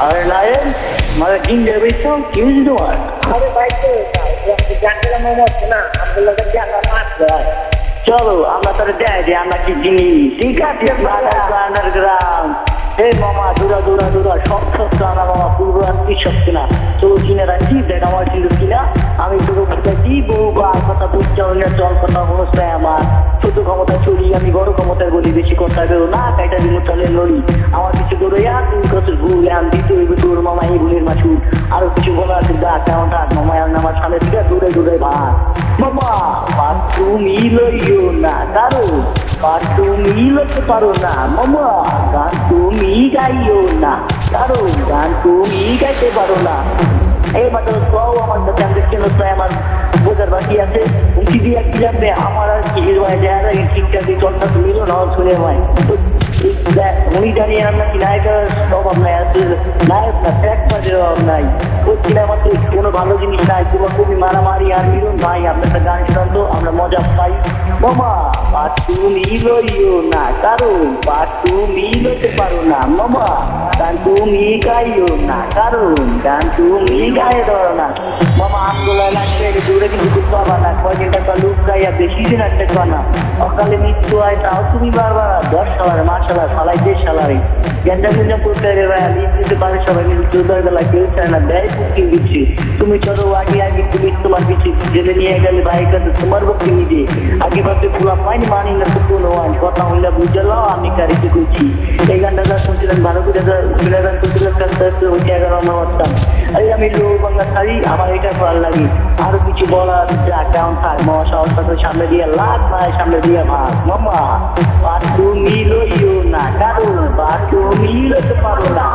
আরে লায়েন মানে জিন্দে বেশো কি হয়েছে তোমার? আরে ভাই তো জানলাম মনে হচ্ছে না আব্দুল্লাহ জানলাম মাছ হয়। চলো আমরা তাহলে দেয় যে আমরা কি জিনিস ঠিক আছে আন্ডারগ্রাউন্ড। এই মামা দূরা দূরা দূরা সব সত্য আনা মামা পূর্ব রাত্রি সত্যি না চলো কিনে রাখছি দেখ আমার ছিল কিনা আমি তোকে বুঝাচ্ছি বহু বার কথা বুঝতে হলে জল কথা অবস্থায় আমার ছোট ক্ষমতা চলি আমি বড় ক্ষমতায় বলি বেশি কথা বেরো না কাইটা দিন চলে লড়ি আমার কিছু করে তুই কত ভুল আমি দিতে হইবে তোর মামা এই ভুলের মাছু আরো কিছু বলা আছে ডাক কেমন ডাক মামা আমার সামনে থেকে দূরে দূরে ভাত মামা ভাত তুমি লইও না কারণ পাঠ তুমি লইতে পারো না মামা গান তুমি গাইও না কারণ গান তুমি গাইতে পারো না এই মাত্র সব আমার সাথে আমি কেন আমার বোঝার বাকি আছে উঁচি দিয়ে কি জানবে আমার আর কি ভাই যারা ঠিকঠাক দিয়ে চলটা মিলো না শুনে ভাই উনি জানিয়ে আপনার কি নায়কের অভাব নাই আছে নায়ক না ট্যাক বাজের অভাব নাই ওই সিনেমার তো কোনো ভালো জিনিস নাই তোমার খুবই মারামারি আর মিলন ভাই আপনার একটা গান শুনান তো আমরা মজা পাই মামা পাঠ তুমি লইও না কারণ পাঠ তুমি লইতে পারো না মামা গান তুমি গাইও না কারণ গান তুমি গায়ে ধরো না মামা আন্দোলন লাগছে দূরে কিন্তু খুব পাবা না কয়দিন টাকা লুক গাইয়া বেশি দিন একটা না সকালে মৃত্যু হয় তাও তুমি বারবার 10 সালারে 5 সালার ফালাই 10 সালারে গেঞ্জা গুঞ্জা করতে ভাই আমি দিতে পারে সবাই কিন্তু চোদ্দার বেলা কেউ চায় না দেয় বুকিং দিচ্ছি তুমি চলো আগে আগে তুমি তোমার কিছু জেলে নিয়ে গেলে ভাই কাছে তোমার বক্তি নিজে আগে ভাবতে পুরো পাইনি মানি না তো কোনো কথা হইলে বুঝে লাও আমি কারিতে করছি এই গানটা যা শুনছিলেন ভালো করে গান করছিলেন ওই জায়গার আমরা করতাম আরে আমি লো বাংলা ছাড়ি আমার এটা ভালো লাগে আরো কিছু বলার কেমন থাক মামা সাহসটা সামনে দিয়ে লাখ মায়ের সামনে দিয়ে ভাগ মামা পাঠ তুমি লইও না কারণ পাঠ তুমি লইতে পারো না